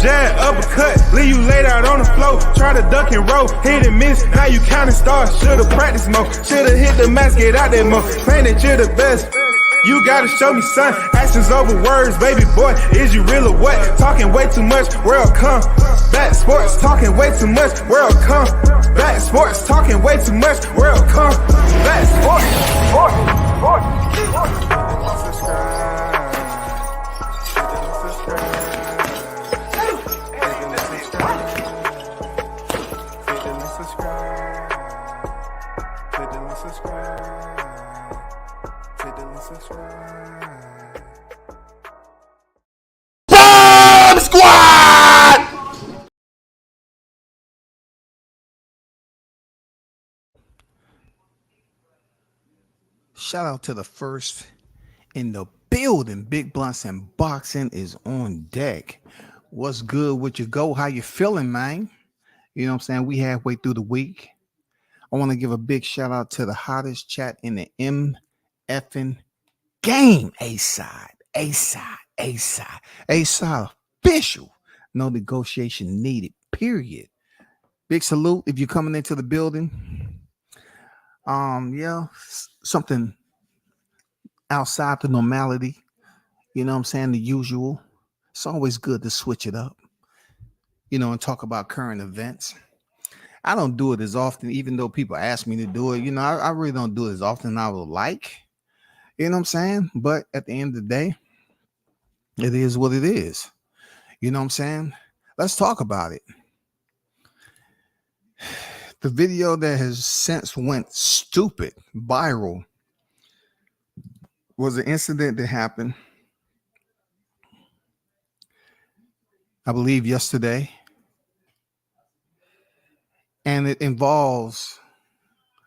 jab, uppercut, leave you laid out on the floor. Try to duck and roll, hit and miss, now you counting stars. Should've practiced more, should've hit the mask, get out there more. Claim that you're the best. You gotta show me, son. Actions over words, baby boy. Is you real or what? Talking way too much, world come. Back sports, talking way too much, world come. Back sports, talking way too much, world come. Back sports, Bomb Squad! Shout out to the first in the building. Big Blunts and Boxing is on deck. What's good with you? Go? How you feeling, man? You know what I'm saying? We halfway through the week. I want to give a big shout out to the hottest chat in the MFing game. A-side official. No negotiation needed, period. Big salute if you're coming into the building. Yeah, something outside the normality. You know what I'm saying? The usual. It's always good to switch it up, you know, and talk about current events. I don't do it as often, even though people ask me to do it. You know, I really don't do it as often as I would like. You know what I'm saying? But at the end of the day, it is what it is. You know what I'm saying? Let's talk about it. The video that has since went stupid, viral, was an incident that happened, I believe, yesterday. And it involves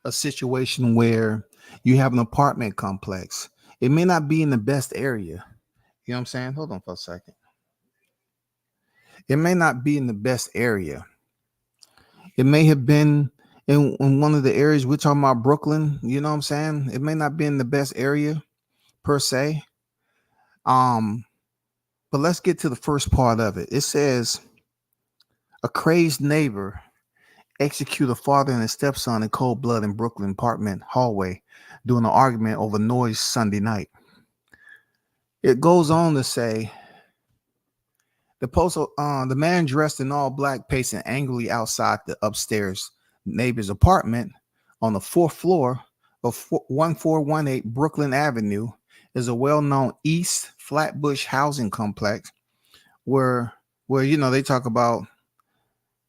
a situation where you have an apartment complex. It may not be in the best area. You know what I'm saying? Hold on for a second. It may not be in the best area. It may have been in one of the areas we're talking about, Brooklyn. You know what I'm saying? It may not be in the best area per se. But let's get to the first part of it. It says a crazed neighbor execute a father and a stepson in cold blood in Brooklyn apartment hallway during an argument over noise Sunday night. It goes on to say the man dressed in all black pacing angrily outside the upstairs neighbor's apartment on the fourth floor of 1418 Brooklyn Avenue is a well-known East Flatbush housing complex where you know they talk about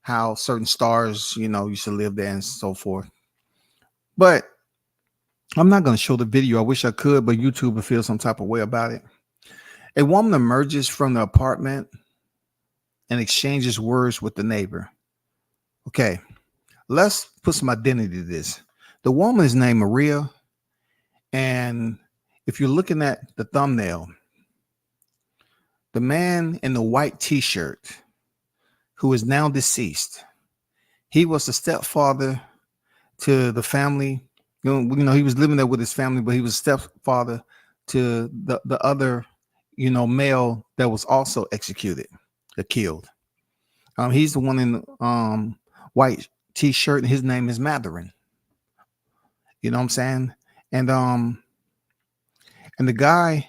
how certain stars, you know, used to live there and so forth. But I'm not going to show the video. I wish I could, but YouTube will feel some type of way about it. A woman emerges from the apartment and exchanges words with the neighbor. Okay, let's put some identity to this. The woman is named Maria. And if you're looking at the thumbnail, the man in the white t-shirt, who is now deceased, he was the stepfather to the family. You know, he was living there with his family, but he was stepfather to the other, you know, male that was also executed or killed. He's the one in the white t-shirt, and his name is Matherin. You know what I'm saying? And the guy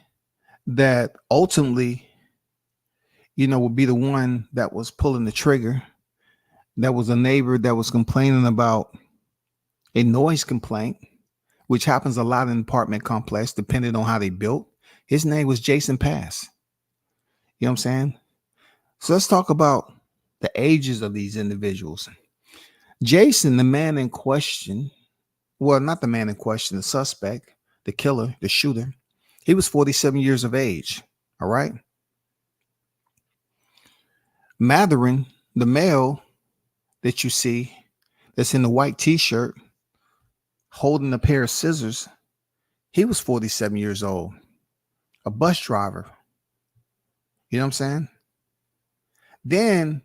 that ultimately, you know, would be the one that was pulling the trigger, that was a neighbor that was complaining about a noise complaint, which happens a lot in apartment complex, depending on how they built. His name was Jason Pass. You know what I'm saying? So let's talk about the ages of these individuals. Jason, the man in question, well, not the man in question, the suspect, the killer, the shooter, he was 47 years of age. All right. Matherin, the male that you see that's in the white t-shirt holding a pair of scissors, he was 47 years old, a bus driver. You know what I'm saying? Then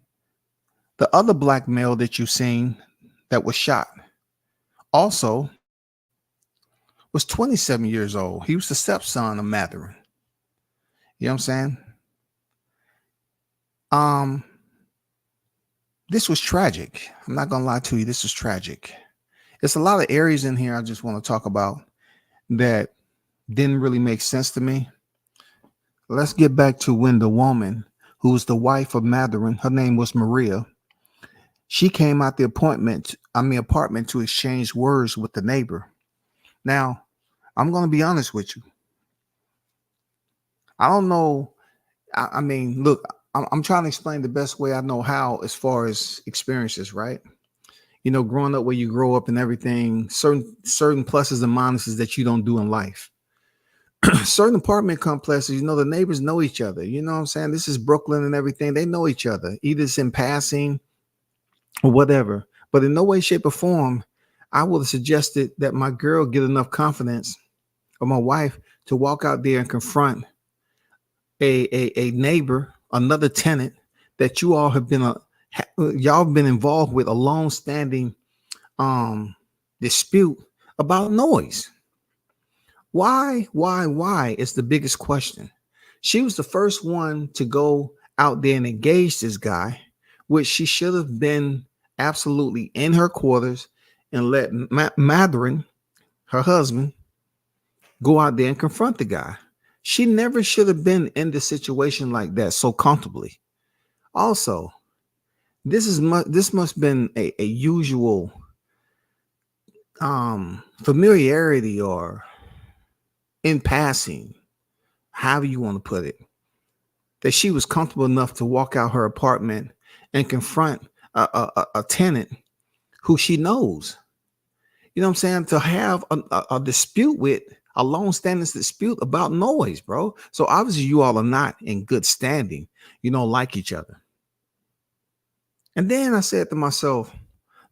the other black male that you've seen that was shot also was 27 years old. He was the stepson of Matherin. You know what I'm saying? this was tragic. I'm not gonna lie to you, this was tragic. It's a lot of areas in here I just want to talk about that didn't really make sense to me. Let's get back to when the woman who was the wife of Matherin, her name was Maria, she came out the apartment to exchange words with the neighbor. Now, I'm going to be honest with you. I don't know. I mean, look, I'm trying to explain the best way I know how as far as experiences, right? You know, growing up where you grow up and everything, certain pluses and minuses that you don't do in life. Certain apartment complexes, you know, the neighbors know each other. You know what I'm saying? This is Brooklyn and everything. They know each other. Either it's in passing or whatever. But in no way, shape, or form, I would have suggested that my girl get enough confidence, or my wife, to walk out there and confront a neighbor, another tenant that you all have y'all been involved with a long-standing dispute about noise. Why is the biggest question. She was the first one to go out there and engage this guy, which she should have been absolutely in her quarters and let Matherin, her husband, go out there and confront the guy. She never should have been in the situation like that so comfortably. Also, this must have been a usual familiarity, or in passing, however you want to put it, that she was comfortable enough to walk out her apartment and confront a tenant who she knows. You know what I'm saying? To have a dispute with, a long-standing dispute about noise, bro. So obviously you all are not in good standing. You don't like each other. And then I said to myself,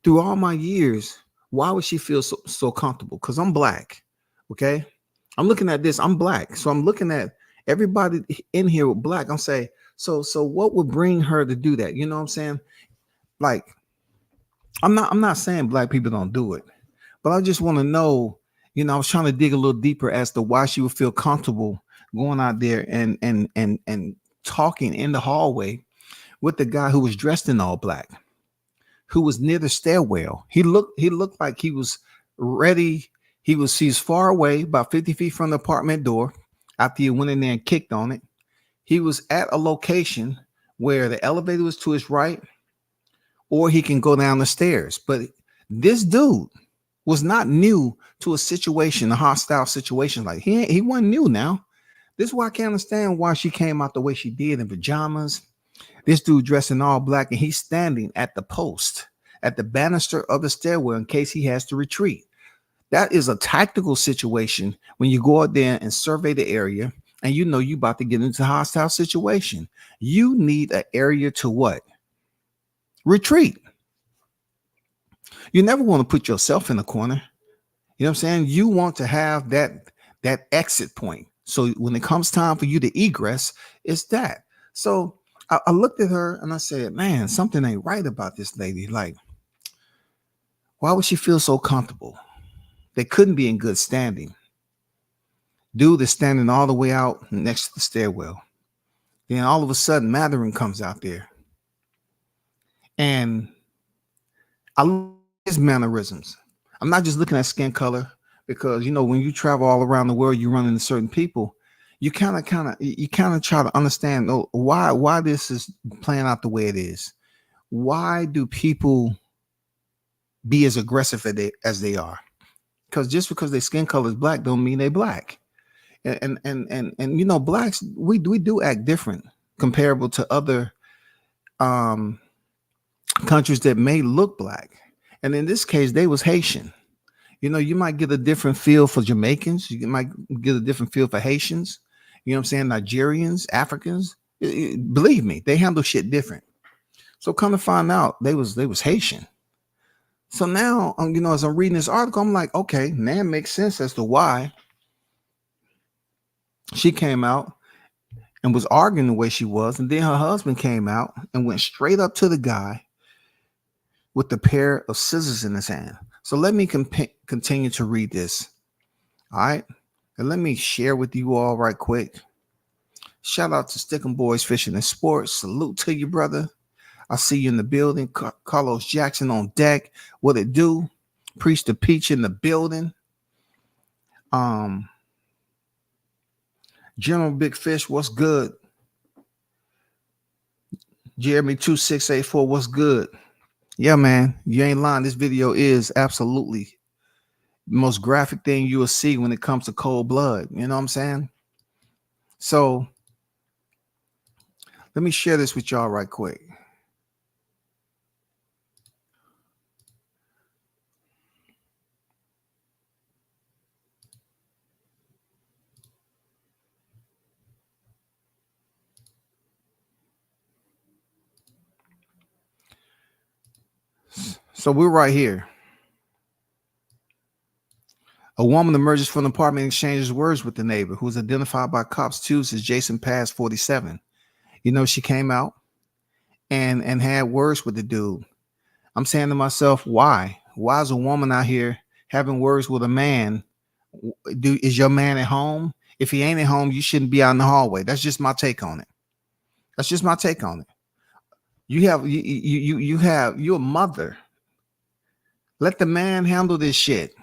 through all my years, why would she feel so comfortable? Because I'm black. Okay. I'm looking at this. I'm black. So I'm looking at everybody in here with black. I'm saying, so what would bring her to do that? You know what I'm saying? Like, I'm not saying black people don't do it, but I just want to know, you know, I was trying to dig a little deeper as to why she would feel comfortable going out there and talking in the hallway with the guy who was dressed in all black, who was near the stairwell. He looked like he was ready. He's far away, about 50 feet from the apartment door. After he went in there and kicked on it, he was at a location where the elevator was to his right, or he can go down the stairs. But this dude was not new to a situation, a hostile situation. Like he wasn't new now. This is why I can't understand why she came out the way she did in pajamas. This dude dressed in all black, and he's standing at the post, at the banister of the stairwell in case he has to retreat. That is a tactical situation when you go out there and survey the area and you know you're about to get into a hostile situation. You need an area to what? Retreat. You never want to put yourself in a corner. You know what I'm saying? You want to have that exit point. So when it comes time for you to egress, it's that. So I looked at her and I said, man, something ain't right about this lady. Like, why would she feel so comfortable? They couldn't be in good standing. Dude is standing all the way out next to the stairwell. Then all of a sudden, Matherin comes out there. And I look at his mannerisms. I'm not just looking at skin color, because, you know, when you travel all around the world, you run into certain people. You kind of try to understand why this is playing out the way it is. Why do people be as aggressive as they are? Because just because their skin color is black don't mean they black. And you know, blacks, we do act different comparable to other countries that may look black. And in this case, they was Haitian. You know, you might get a different feel for Jamaicans. You might get a different feel for Haitians. You know what I'm saying? Nigerians, Africans. Believe me, they handle shit different. So come to find out, they was Haitian. So now, you know, as I'm reading this article, I'm like, okay, now it makes sense as to why she came out and was arguing the way she was. And then her husband came out and went straight up to the guy with the pair of scissors in his hand. So let me continue to read this. All right. And let me share with you all right quick. Shout out to Stickin' Boys Fishing and Sports. Salute to you, brother. I see you in the building. Carlos Jackson on deck. What it do? Preach the Peach in the building. General Big Fish, what's good? Jeremy 2684, what's good? Yeah, man, you ain't lying. This video is absolutely the most graphic thing you will see when it comes to cold blood. You know what I'm saying? So let me share this with y'all right quick. So we're right here. A woman emerges from the apartment and exchanges words with the neighbor, who is identified by cops too as Jason Pass 47. You know, she came out and had words with the dude. I'm saying to myself, why? Why is a woman out here having words with a man? Is your man at home? If he ain't at home, you shouldn't be out in the hallway. That's just my take on it. That's just my take on it. You're a mother. Let the man handle this shit.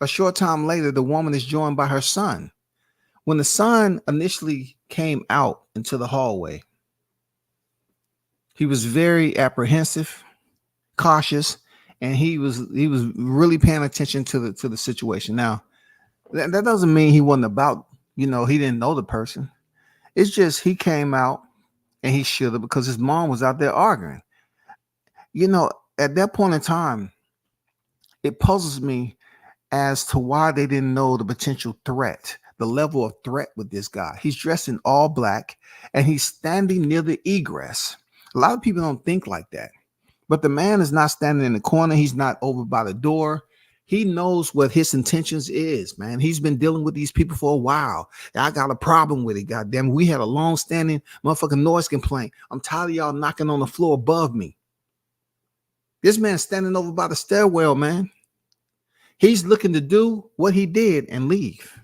A short time later, the woman is joined by her son. When the son initially came out into the hallway, he was very apprehensive, cautious, and he was really paying attention to the situation. Now, that doesn't mean he wasn't about, he didn't know the person. It's just he came out and he should have, because his mom was out there arguing. At that point in time, it puzzles me as to why they didn't know the potential threat, the level of threat with this guy. He's dressed in all black and he's standing near the egress. A lot of people don't think like that, but the man is not standing in the corner. He's not over by the door. He knows what his intentions is, man. He's been dealing with these people for a while. I got a problem with it. Goddamn, we had a long-standing motherfucking noise complaint. I'm tired of y'all knocking on the floor above me. This man's standing over by the stairwell, man. He's looking to do what he did and leave.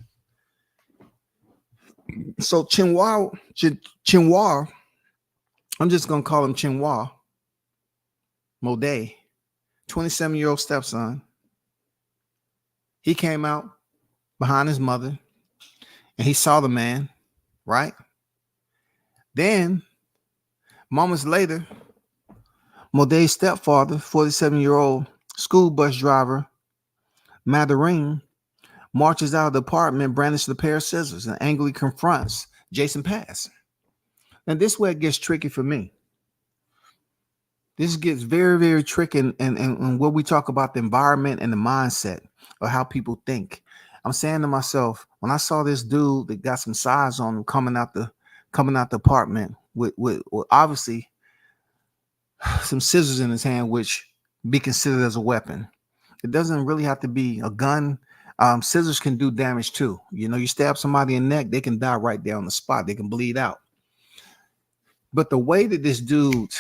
So Chinua, I'm just going to call him Chinua Mode, 27-year-old stepson. He came out behind his mother and he saw the man, right? Then, moments later, Mode's stepfather, 47-year-old school bus driver, Madarine, marches out of the apartment, brandishes a pair of scissors, and angrily confronts Jason Pass. And this way it gets tricky for me. This gets very, very tricky, and where we talk about the environment and the mindset of how people think. I'm saying to myself, when I saw this dude that got some size on him coming out the apartment with obviously some scissors in his hand, which be considered as a weapon. It doesn't really have to be a gun. Scissors can do damage too. You stab somebody in the neck, they can die right there on the spot. They can bleed out. But the way that this dude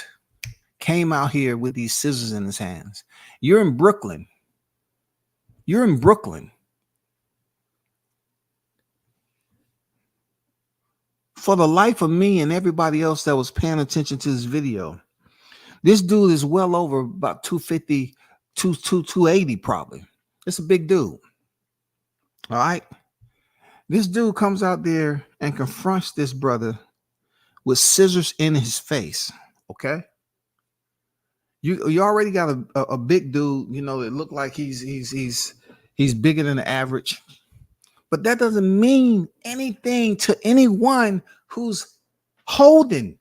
came out here with these scissors in his hands, you're in Brooklyn. For the life of me and everybody else that was paying attention to this video, this dude is well over about 250, 280 probably. It's a big dude. All right. This dude comes out there and confronts this brother with scissors in his face. Okay. You already got a big dude, that look like he's bigger than the average. But that doesn't mean anything to anyone who's holding.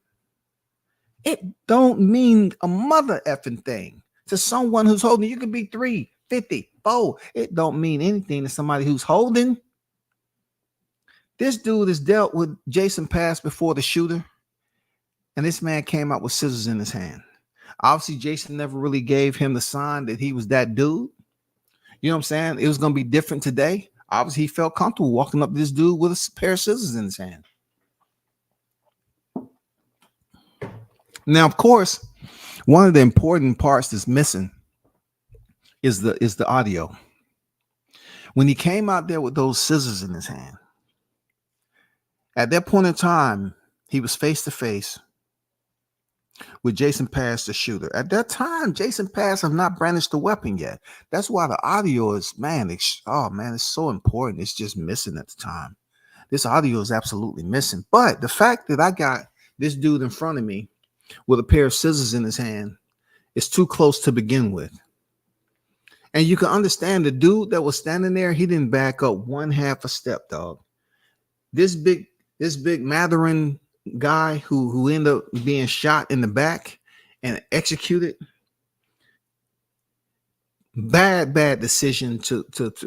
It don't mean a mother effing thing to someone who's holding. You could be 350, 4. It don't mean anything to somebody who's holding. This dude has dealt with Jason Pass before the shooter, and this man came out with scissors in his hand. Obviously, Jason never really gave him the sign that he was that dude. You know what I'm saying? It was going to be different today. Obviously, he felt comfortable walking up to this dude with a pair of scissors in his hand. Now, of course, one of the important parts that's missing is the audio. When he came out there with those scissors in his hand, at that point in time, he was face to face with Jason Pass, the shooter. At that time, Jason Pass have not brandished the weapon yet. That's why the audio is, man, it's so important. It's just missing at the time. This audio is absolutely missing. But the fact that I got this dude in front of me with a pair of scissors in his hand is too close to begin with. And you can understand the dude that was standing there, he didn't back up one half a step, dog. This big Matherin guy who ended up being shot in the back and executed, bad decision to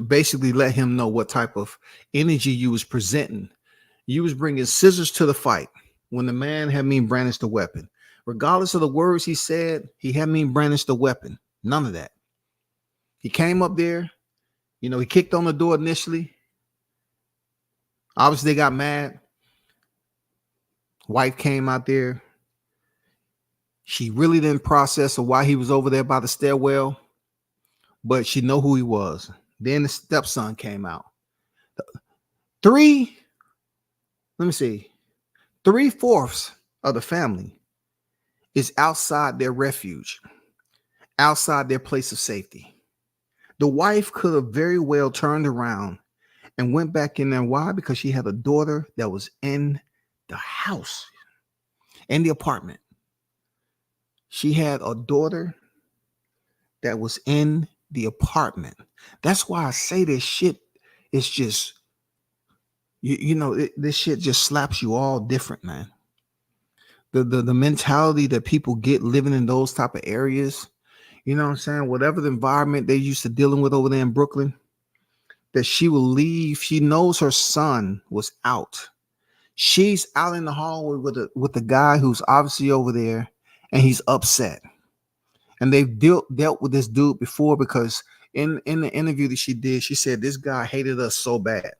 basically let him know what type of energy you was presenting. You was bringing scissors to the fight when the man had me brandish the weapon. Regardless of the words he said, he had me brandish the weapon. None of that. He came up there, he kicked on the door initially. Obviously, they got mad. Wife came out there. She really didn't process why he was over there by the stairwell, but she know who he was. Then the stepson came out. Three-fourths of the family is outside their refuge, outside their place of safety. The wife could have very well turned around and went back in there. Why? Because she had a daughter that was in the house, in the apartment. She had a daughter that was in the apartment. That's why I say this shit is just, this shit just slaps you all different, man. The mentality that people get living in those type of areas, you know what I'm saying? Whatever the environment they used to dealing with over there in Brooklyn, that she will leave. She knows her son was out. She's out in the hallway with the guy who's obviously over there, and he's upset. And they've dealt with this dude before, because in the interview that she did, she said this guy hated us so bad.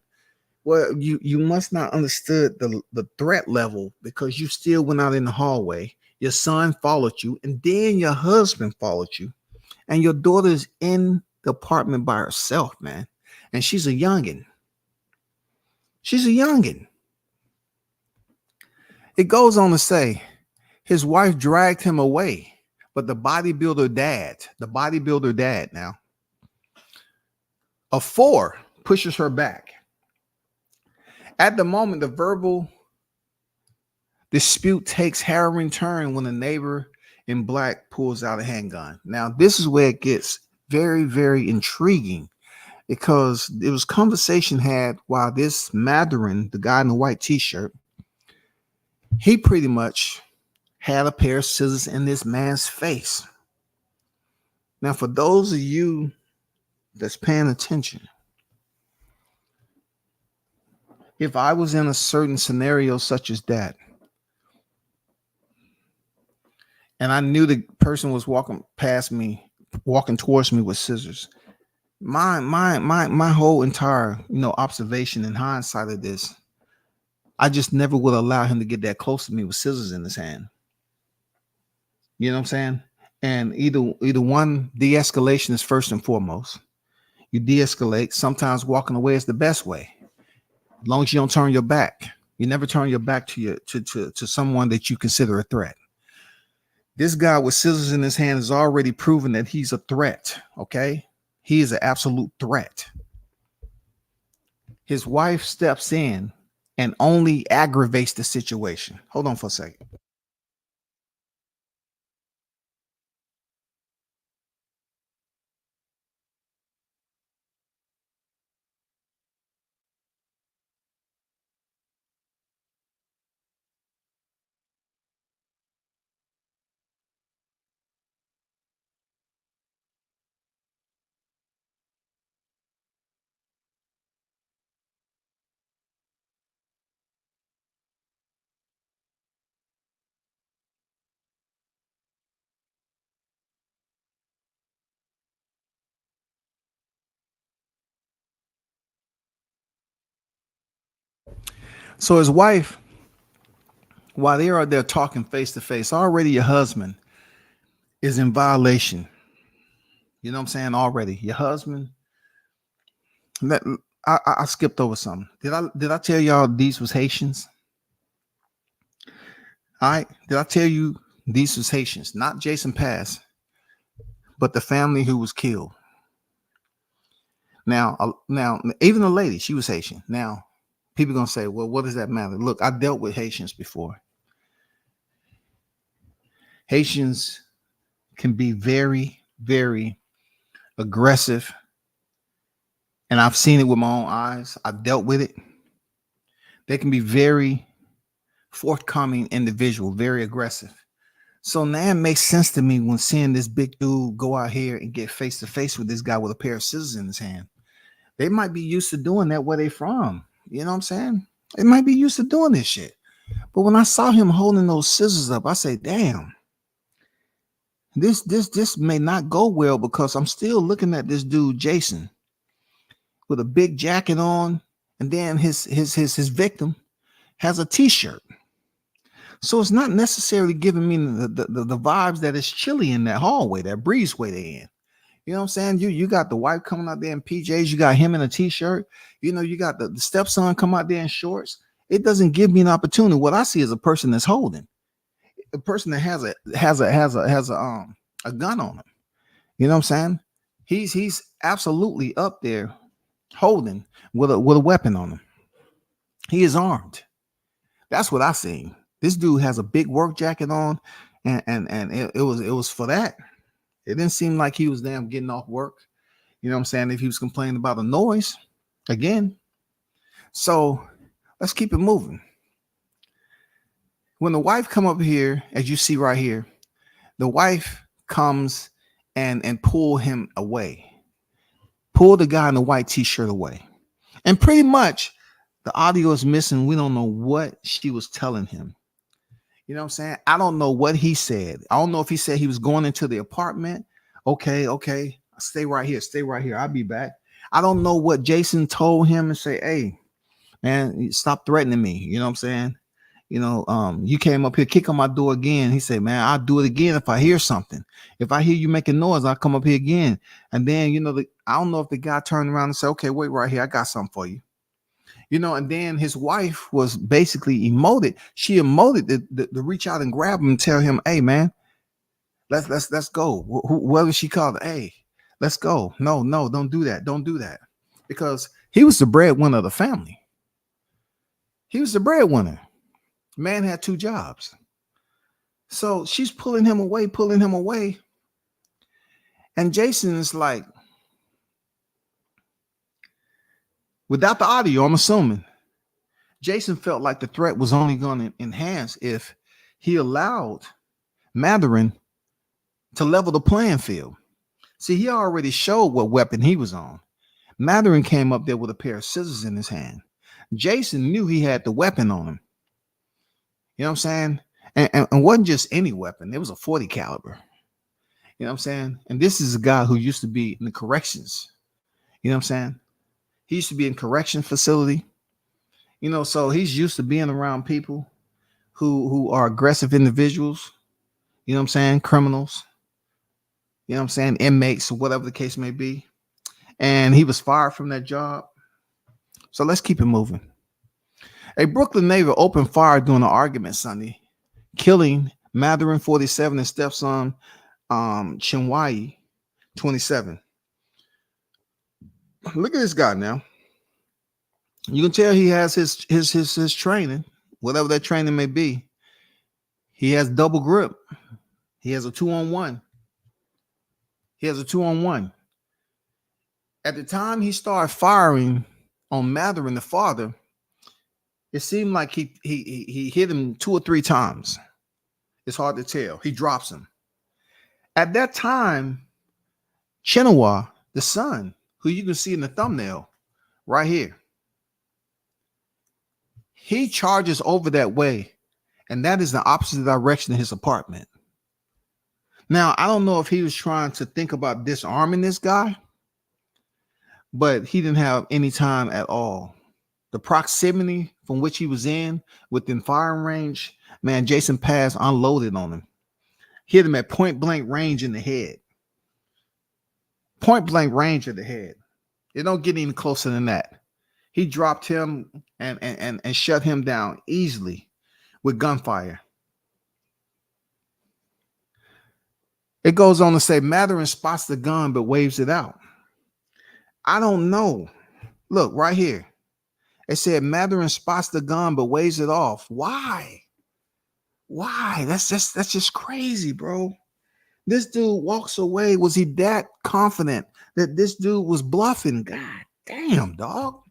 Well, you must not understood the threat level, because you still went out in the hallway. Your son followed you, and then your husband followed you, and your daughter's in the apartment by herself, man. And she's a youngin'. It goes on to say his wife dragged him away, but the bodybuilder dad now, a 4, pushes her back. At the moment, the verbal dispute takes harrowing turn when a neighbor in black pulls out a handgun. Now, this is where it gets very, very intriguing, because there was conversation had while this Matherin, the guy in the white t-shirt, he pretty much had a pair of scissors in this man's face. Now, for those of you that's paying attention, if I was in a certain scenario such as that, and I knew the person was walking towards me with scissors, my whole entire observation and hindsight of this, I just never would allow him to get that close to me with scissors in his hand. You know what I'm saying? And either one, de-escalation is first and foremost. You de-escalate. Sometimes walking away is the best way, as long as you don't turn your back. You never turn your back to someone that you consider a threat. This guy with scissors in his hand has already proven that he's a threat. Okay, he is an absolute threat. His wife steps in and only aggravates the situation. Hold on for a second. So his wife, while they are there talking face to face, already your husband is in violation. You know what I'm saying? Already your husband. I skipped over something. Did I tell y'all these was Haitians? All right. Did I tell you These was Haitians, not Jason Pass, but the family who was killed. Now, even the lady, she was Haitian. Now, people gonna say, well, what does that matter? Look, I dealt with Haitians before. Haitians can be very, very aggressive, and I've seen it with my own eyes. I've dealt with it. They can be very forthcoming individual, very aggressive. So now it makes sense to me when seeing this big dude go out here and get face to face with this guy with a pair of scissors in his hand. They might be used to doing that where they from. You know what I'm saying? They might be used to doing this shit. But when I saw him holding those scissors up, I said, damn, this may not go well, because I'm still looking at this dude, Jason, with a big jacket on, and then his victim has a t-shirt. So it's not necessarily giving me the vibes that it's chilly in that hallway, that breezeway they in. You know what I'm saying? You got the wife coming out there in PJs. You got him in a t-shirt. You know, you got the stepson come out there in shorts. It doesn't give me an opportunity. What I see is a person that's holding, a person that has a gun on him. You know what I'm saying? He's absolutely up there holding with a weapon on him. He is armed. That's what I seen. This dude has a big work jacket on, and it was for that. It didn't seem like he was damn getting off work. You know what I'm saying? If he was complaining about the noise again. So let's keep it moving. When the wife come up here, as you see right here, the wife comes and pull him away. Pull the guy in the white t-shirt away. And pretty much the audio is missing. We don't know what she was telling him. You know what I'm saying? I don't know what he said. I don't know if he said he was going into the apartment. Okay. Stay right here. I'll be back. I don't know what Jason told him and say, hey, man, stop threatening me. You know what I'm saying? You know, you came up here, kick on my door again. He said, man, I'll do it again if I hear something. If I hear you making noise, I'll come up here again. And then, you know, I don't know if the guy turned around and said, okay, wait right here. I got something for you. You know, and then his wife was basically emoted. She emoted to reach out and grab him and tell him, hey, man, let's go. Whoever she called, hey, let's go. No, don't do that. Don't do that. Because he was the breadwinner of the family. He was the breadwinner. Man had two jobs. So she's pulling him away. And Jason is like, without the audio, I'm assuming, Jason felt like the threat was only going to enhance if he allowed Matherin to level the playing field. See, he already showed what weapon he was on. Matherin came up there with a pair of scissors in his hand. Jason knew he had the weapon on him. You know what I'm saying? And wasn't just any weapon. It was a 40 caliber. You know what I'm saying? And this is a guy who used to be in the corrections. You know what I'm saying? He used to be in correction facility. You know, so he's used to being around people who are aggressive individuals. You know what I'm saying? Criminals. You know what I'm saying? Inmates, or whatever the case may be. And he was fired from that job. So let's keep it moving. A Brooklyn neighbor opened fire during an argument Sunday, killing Matherin 47 and stepson Chinwayi 27. Look at this guy now. You can tell he has his training, whatever that training may be. He has double grip. He has a 2-on-1. At the time he started firing on Matherin, the father, it seemed like he hit him 2 or 3 times. It's hard to tell. He drops him. At that time, Chinua, the son, who you can see in the thumbnail right here, he charges over that way, and that is the opposite direction of his apartment. Now, I don't know if he was trying to think about disarming this guy, but he didn't have any time at all. The proximity from which he was in within firing range, man, Jason Pass unloaded on him. Hit him at point blank range in the head. Point blank range of the head. It don't get any closer than that. He dropped him and shut him down easily with gunfire. It goes on to say Matherin spots the gun but waves it out. I don't know. Look right here. It said Matherin spots the gun but waves it off. Why? Why? That's just crazy, bro. This dude walks away. Was he that confident that this dude was bluffing? God damn, dog.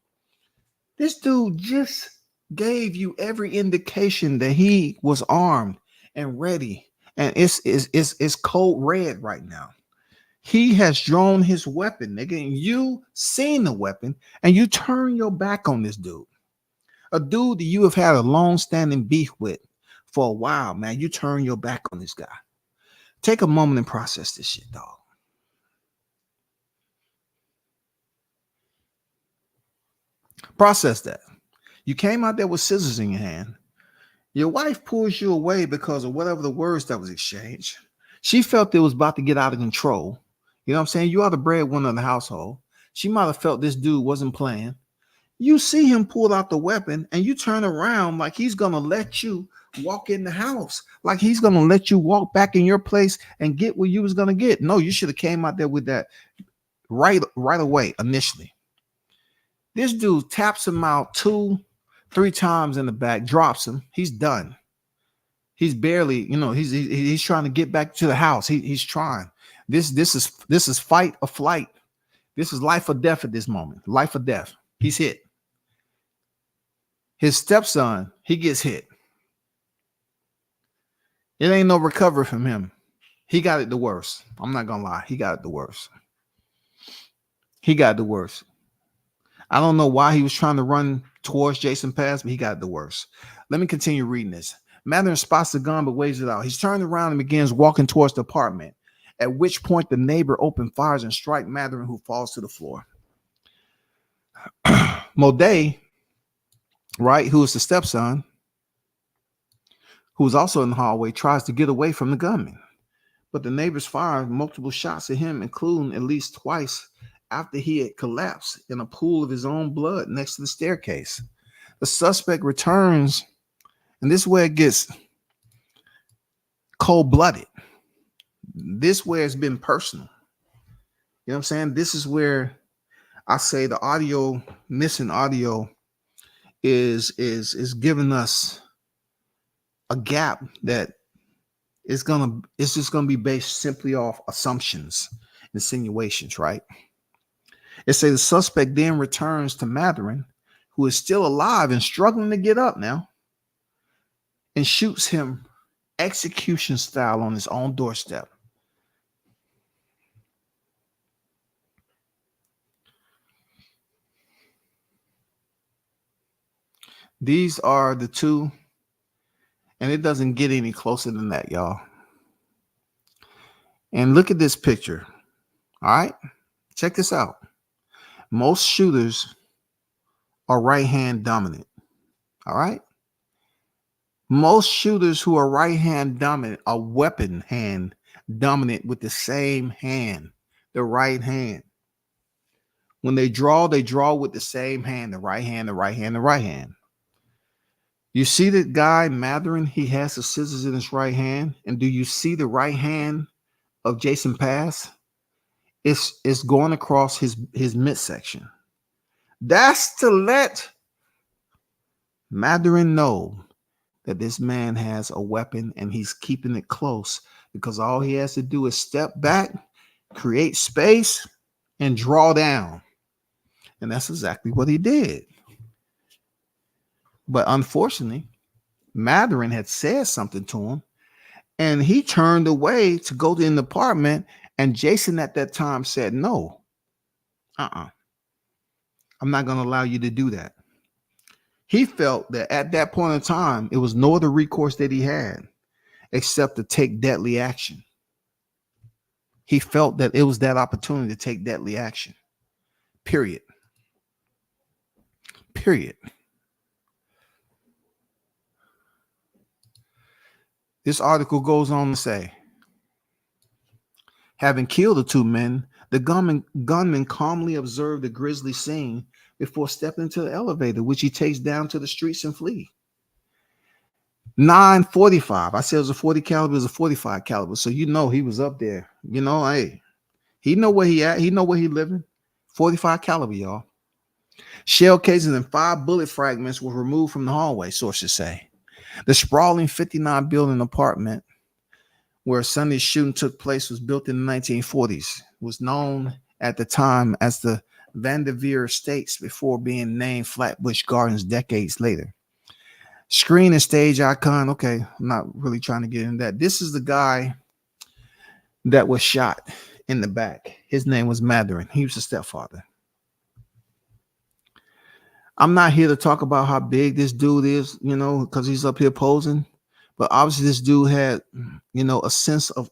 This dude just gave you every indication that he was armed and ready. And it's cold red right now. He has drawn his weapon, nigga. And you seen the weapon and you turn your back on this dude. A dude that you have had a long-standing beef with for a while, man. You turn your back on this guy. Take a moment and process this shit, dog. Process that. You came out there with scissors in your hand. Your wife pulls you away because of whatever the words that was exchanged. She felt it was about to get out of control. You know what I'm saying? You are the breadwinner of the household. She might have felt this dude wasn't playing. You see him pull out the weapon and you turn around like he's going to let you walk in the house, like he's going to let you walk back in your place and get what you was going to get. No, you should have came out there with that right away initially. This dude taps him out 2-3 times in the back, drops him. He's done. He's barely, he's trying to get back to the house. He's trying. This is fight or flight. This is life or death at this moment. Life or death. He's hit. His stepson, he gets hit. It ain't no recovery from him. He got it the worst. I'm not gonna lie. He got it the worst. He got the worst. I don't know why he was trying to run towards Jason Pass, but he got the worst. Let me continue reading this. Matherin spots the gun but waves it out. He's turned around and begins walking towards the apartment, at which point the neighbor opened fires and strike Matherin, who falls to the floor. Moday, right, who is the stepson, who is also in the hallway, tries to get away from the gunman. But the neighbors fire multiple shots at him, including at least twice after he had collapsed in a pool of his own blood next to the staircase. The suspect returns, and this is where it gets cold-blooded. This where it's been personal. You know what I'm saying? This is where I say the missing audio is giving us a gap that it's just gonna be based simply off assumptions, insinuations, right? It says the suspect then returns to Matherin, who is still alive and struggling to get up now, and shoots him execution style on his own doorstep. These are the two, and it doesn't get any closer than that, y'all. And look at this picture. All right, check this out. Most shooters are right hand dominant. All right. Most shooters who are right hand dominant are weapon hand dominant with the same hand, the right hand. When they draw with the same hand, the right hand, the right hand, the right hand. You see that guy Matherin, he has the scissors in his right hand. And do you see the right hand of Jason Pass? It's going across his midsection. That's to let Matherin know that this man has a weapon and he's keeping it close, because all he has to do is step back, create space, and draw down. And that's exactly what he did. But unfortunately, Matherin had said something to him, and he turned away to go to an apartment. And Jason at that time said, no, I'm not going to allow you to do that. He felt that at that point in time, it was no other recourse that he had except to take deadly action. He felt that it was that opportunity to take deadly action. Period. This article goes on to say, having killed the two men, the gunman calmly observed the grisly scene before stepping into the elevator, which he takes down to the streets and flee. 945. I said it was a 40 caliber, it was a 45 caliber. So you know he was up there. You know, hey, he know where he at. He know where he living. 45 caliber, y'all. Shell casings and 5 bullet fragments were removed from the hallway, sources say. The sprawling 59 building apartment where Sunday's shooting took place was built in the 1940s, was known at the time as the Vanderveer Estates before being named Flatbush Gardens decades later. Screen and stage icon. Okay, I'm not really trying to get into that. This is the guy that was shot in the back. His name was Matherin. He was the stepfather. I'm not here to talk about how big this dude is, you know, because he's up here posing. But obviously, this dude had, you know, a sense of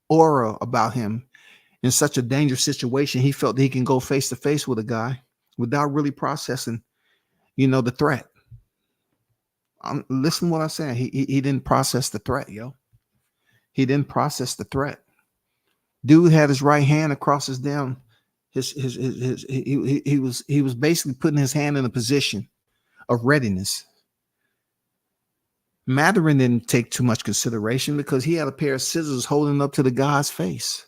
aura about him in such a dangerous situation. He felt that he can go face to face with a guy without really processing, you know, the threat. Listen to what I'm saying. He didn't process the threat, yo. He didn't process the threat. Dude had his right hand across his down. He was basically putting his hand in a position of readiness. Matherin didn't take too much consideration because he had a pair of scissors holding up to the guy's face.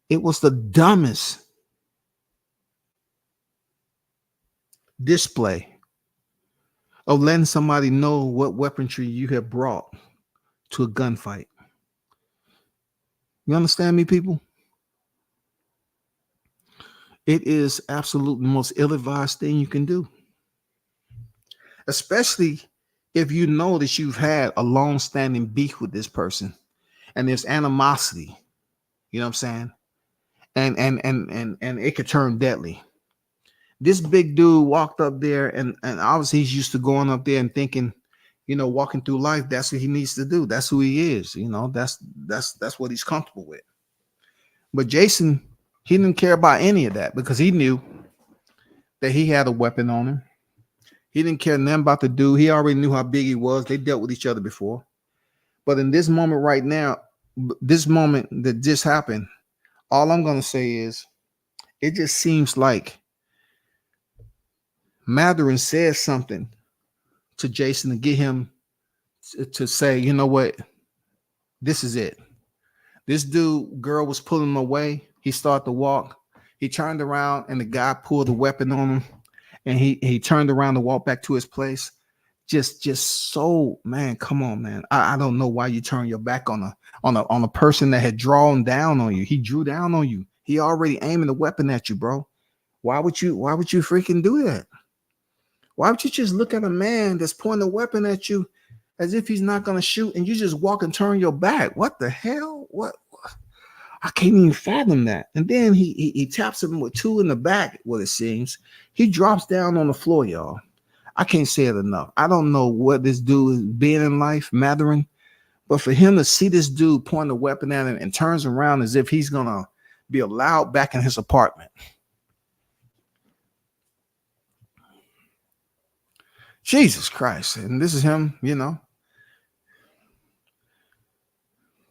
It was the dumbest display of letting somebody know what weaponry you have brought to a gunfight. You understand me, people? It is absolutely the most ill-advised thing you can do, especially if you know that you've had a long-standing beef with this person and there's animosity. You know what I'm saying? And it could turn deadly. This big dude walked up there, and obviously he's used to going up there and thinking, you know, walking through life, that's what he needs to do. That's who he is. You know, that's what he's comfortable with. But Jason, he didn't care about any of that because he knew that he had a weapon on him. He didn't care nothing about the dude. He already knew how big he was. They dealt with each other before. But in this moment right now, this moment that just happened, all I'm going to say is it just seems like Matherin said something to Jason to get him to say, you know what, this is it. This girl was pulling him away. He started to walk. He turned around and the guy pulled the weapon on him, and he turned around to walk back to his place. Just so, man, come on, man. I don't know why you turn your back on a person that had drawn down on you. He drew down on you. He already aiming the weapon at you, bro. Why would you freaking do that? Why would you just look at a man that's pointing a weapon at you as if he's not gonna shoot, and you just walk and turn your back? What the hell? What? I can't even fathom that. And then he taps him with two in the back, what it seems. He drops down on the floor, y'all. I can't say it enough. I don't know what this dude is being in life, Matherin, but for him to see this dude point a weapon at him and turns around as if he's gonna be allowed back in his apartment. Jesus Christ. And this is him, you know.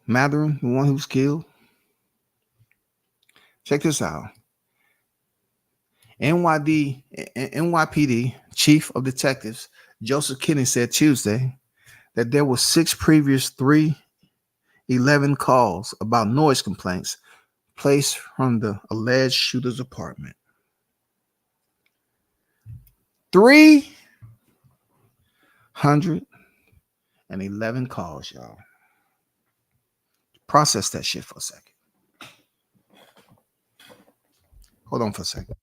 Matherin, the one who was killed. Check this out. NYPD Chief of Detectives Joseph Kinney said Tuesday that there were 6 previous 311 calls about noise complaints placed from the alleged shooter's apartment. 311 calls, y'all. Process that shit for a second. Hold on for a second.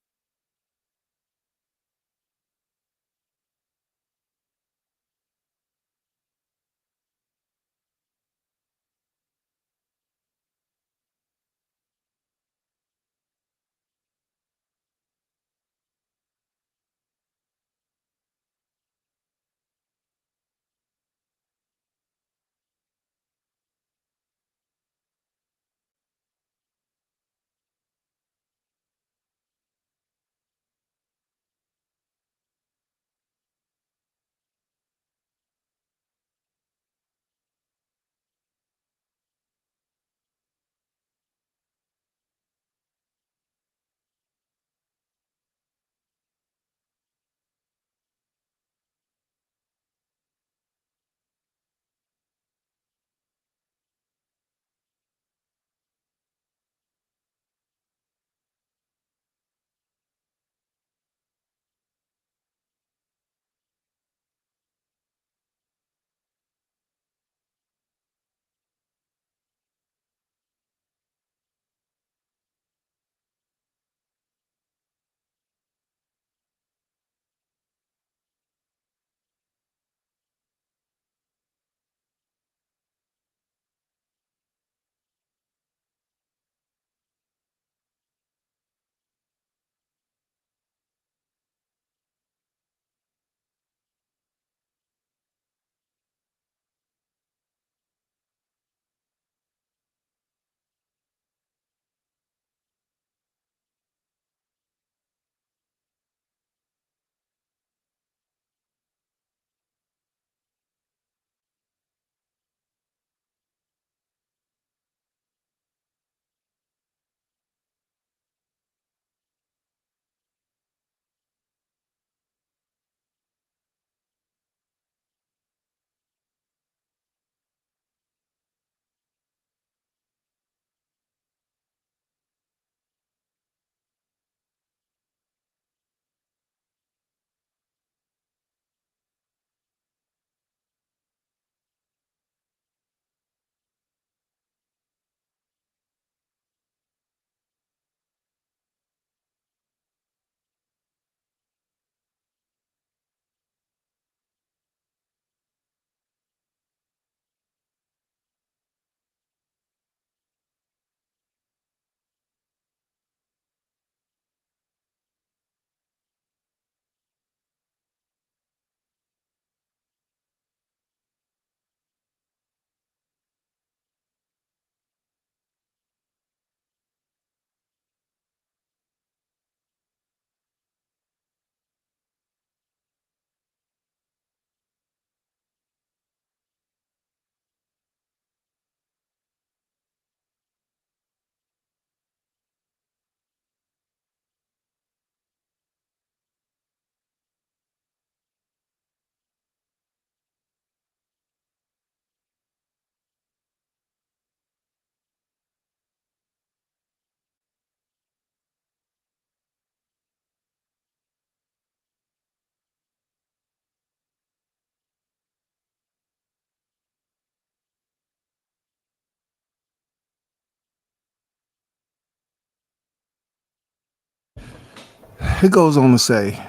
He goes on to say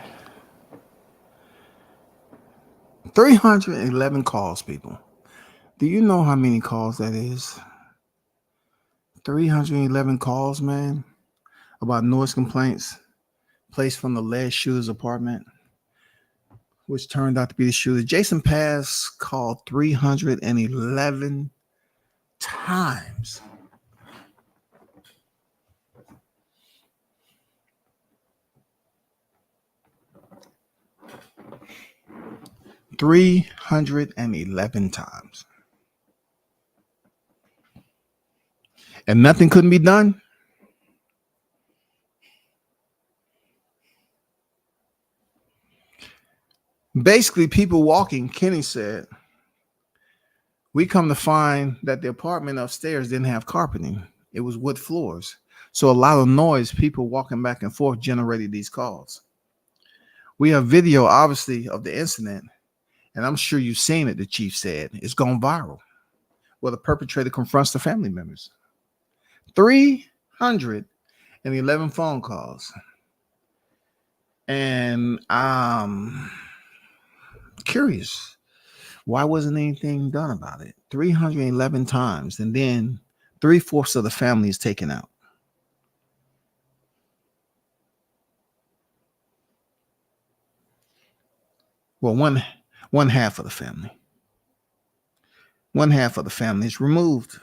311 calls, people. Do you know how many calls that is? 311 calls, man, about noise complaints placed from the alleged shooter's apartment, which turned out to be the shooter. Jason Pass called 311 times. $311 times. And nothing couldn't be done. Basically, people walking, Kenny said, we come to find that the apartment upstairs didn't have carpeting. It was wood floors. So a lot of noise, people walking back and forth generated these calls. We have video, obviously, of the incident, and I'm sure you've seen it, the chief said. It's gone viral, where the perpetrator confronts the family members. 311 phone calls. And I'm curious, why wasn't anything done about it? 311 times, and then 3/4 of the family is taken out. Well, one half of the family. One half of the family is removed.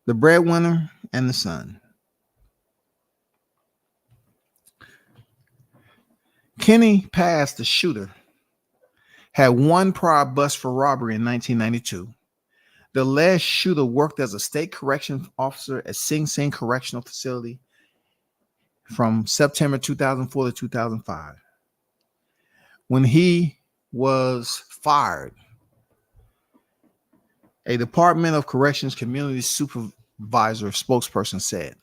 The breadwinner and the son. Kenny Pass, the shooter, had one prior bust for robbery in 1992. The alleged shooter worked as a state correction officer at Sing Sing Correctional Facility from September 2004 to 2005. When he was fired, a Department of Corrections community supervisor spokesperson said,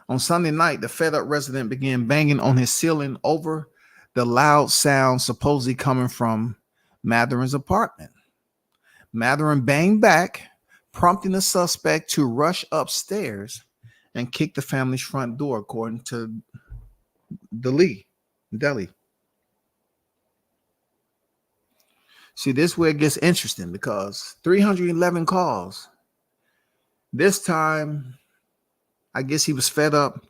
on Sunday night, the fed up resident began banging on his ceiling over the loud sound supposedly coming from Matherin's apartment. Matherin banged back, prompting the suspect to rush upstairs and kick the family's front door, according to Delhi. See, this is where it gets interesting, because 311 calls. This time, I guess he was fed up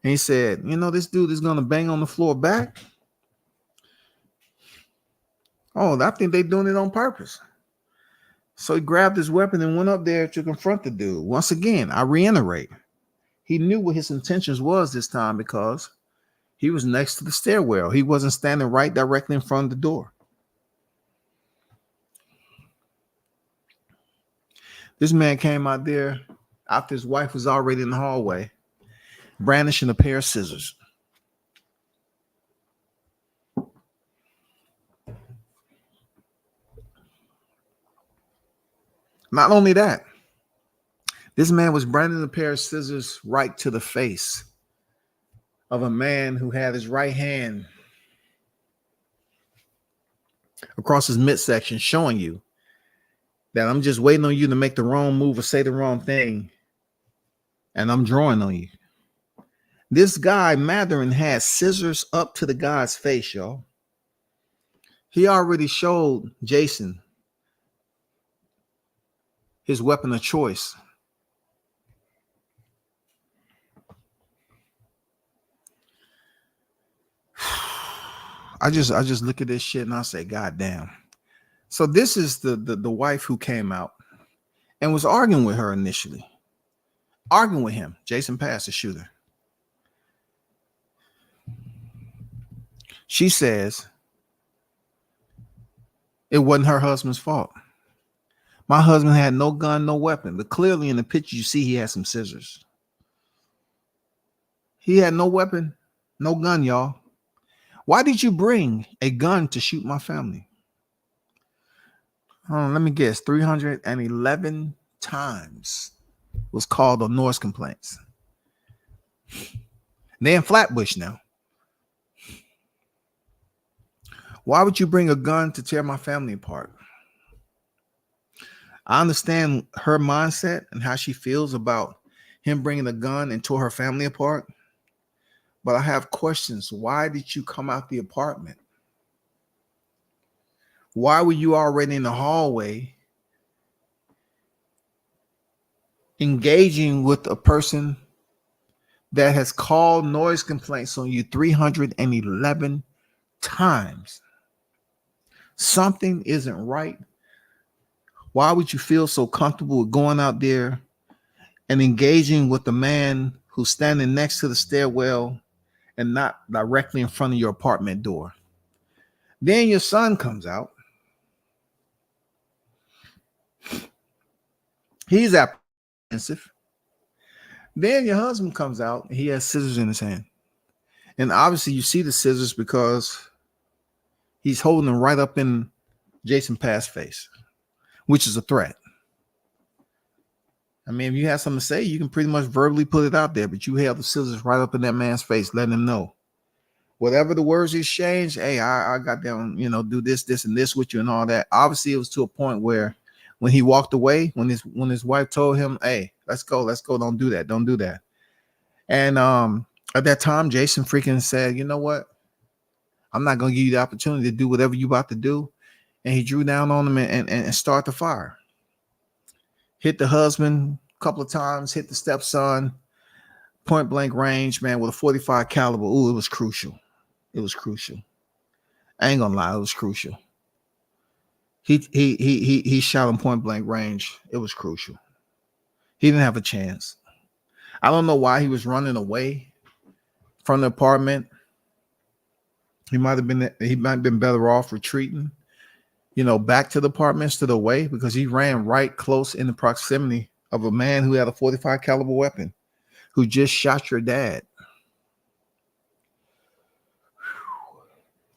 and he said, this dude is going to bang on the floor back. Oh, I think they're doing it on purpose. So he grabbed his weapon and went up there to confront the dude. Once again, I reiterate, he knew what his intentions was this time, because he was next to the stairwell. He wasn't standing right directly in front of the door. This man came out there after his wife was already in the hallway, brandishing a pair of scissors. Not only that, this man was brandishing a pair of scissors right to the face of a man who had his right hand across his midsection, showing you that I'm just waiting on you to make the wrong move or say the wrong thing, and I'm drawing on you. This guy, Matherin, had scissors up to the guy's face, y'all. He already showed Jason his weapon of choice. I just look at this shit and I say, God damn. So this is the wife who came out and was arguing with her initially. Arguing with him, Jason Pass, the shooter. She says it wasn't her husband's fault. My husband had no gun, no weapon, but clearly in the picture you see he had some scissors. He had no weapon, no gun, y'all. Why did you bring a gun to shoot my family? Let me guess, 311 times was called on noise complaints. They're in Flatbush now. Why would you bring a gun to tear my family apart? I understand her mindset and how she feels about him bringing a gun and tore her family apart. But I have questions. Why did you come out the apartment? Why were you already in the hallway engaging with a person that has called noise complaints on you 311 times? Something isn't right. Why would you feel so comfortable with going out there and engaging with the man who's standing next to the stairwell and not directly in front of your apartment door? Then your son comes out. He's apprehensive. Then your husband comes out. He has scissors in his hand. And obviously you see the scissors because he's holding them right up in Jason Pass's face, which is a threat. I mean, if you have something to say, you can pretty much verbally put it out there, but you held the scissors right up in that man's face, letting him know. Whatever the words exchange, hey, I got them, do this, and this with you and all that. Obviously, it was to a point where when he walked away, when his wife told him, hey, let's go, don't do that. And at that time, Jason freaking said, you know what? I'm not going to give you the opportunity to do whatever you about to do. And he drew down on him and started the fire. Hit the husband a couple of times, hit the stepson, point blank range, man, with a 45 caliber. Ooh, it was crucial. I ain't gonna lie, it was crucial. He shot him point blank range. It was crucial. He didn't have a chance. I don't know why he was running away from the apartment. He might have been better off retreating, back to the apartment instead of away, because he ran right close in the proximity of a man who had a 45 caliber weapon, who just shot your dad.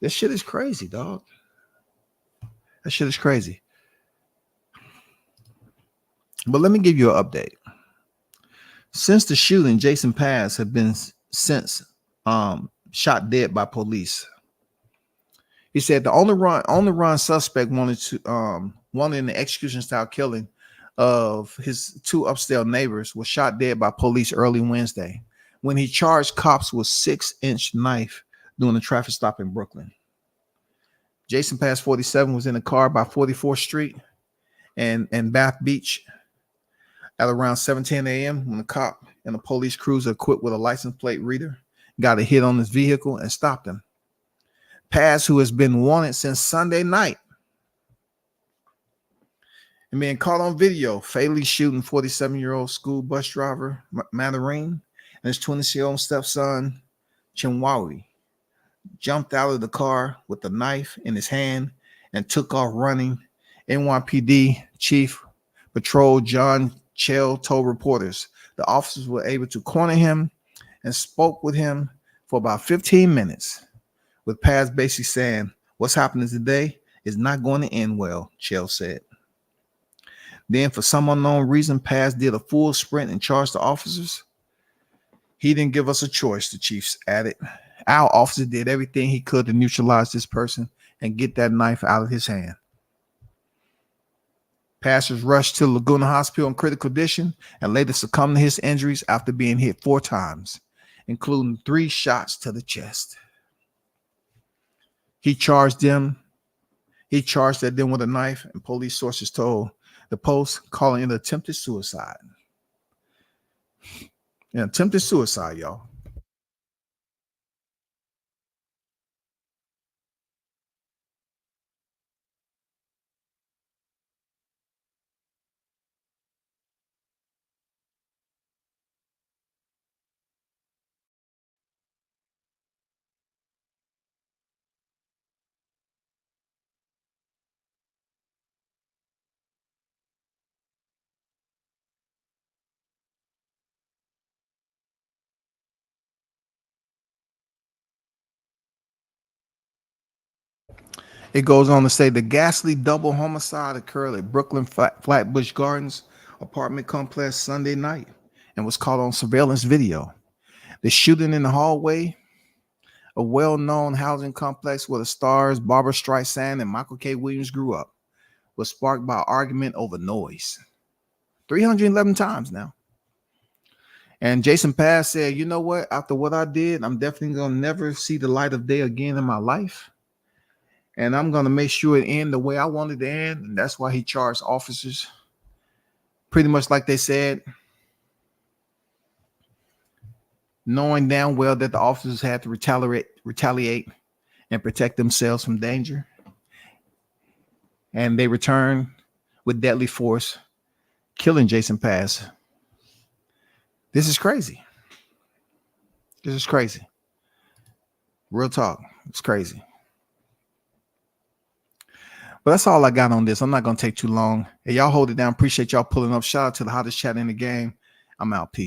This shit is crazy, dog. That shit is crazy. But let me give you an update. Since the shooting, Jason Pass had been since shot dead by police. He said the only run suspect wanted an execution style killing of his two upstate neighbors was shot dead by police early Wednesday when he charged cops with 6-inch knife during a traffic stop in Brooklyn. Jason Pass 47 was in a car by 44th Street and Bath Beach at around 7:10 a.m. when the cop and a police cruiser equipped with a license plate reader got a hit on his vehicle and stopped him. Pass, who has been wanted since Sunday night and being caught on video fatally shooting 47-year-old school bus driver Matarine and his 20-year-old stepson Chinwawi, jumped out of the car with a knife in his hand and took off running. NYPD Chief Patrol John Chell told reporters the officers were able to corner him and spoke with him for about 15 minutes, with Paz basically saying, "What's happening today is not going to end well," Chell said. Then, for some unknown reason, Paz did a full sprint and charged the officers. "He didn't give us a choice," the chief added. "Our officer did everything he could to neutralize this person and get that knife out of his hand." Paz was rushed to Laguna Hospital in critical condition and later succumbed to his injuries after being hit 4 times, including 3 shots to the chest. He charged at them with a knife, and police sources told the Post, calling it attempted suicide. An attempted suicide, y'all. It goes on to say the ghastly double homicide occurred at Brooklyn Flatbush Gardens apartment complex Sunday night and was caught on surveillance video. The shooting in the hallway, a well-known housing complex where the stars Barbara Streisand and Michael K. Williams grew up, was sparked by an argument over noise. 311 times now. And Jason Pass said, you know what? After what I did, I'm definitely going to never see the light of day again in my life. And I'm going to make sure it end the way I wanted to end. And that's why he charged officers. Pretty much like they said, knowing damn well that the officers had to retaliate and protect themselves from danger. And they returned with deadly force, killing Jason Pass. This is crazy. This is crazy. Real talk. It's crazy. But that's all I got on this. I'm not going to take too long. Hey, y'all hold it down. Appreciate y'all pulling up. Shout out to the hottest chat in the game. I'm out. Peace.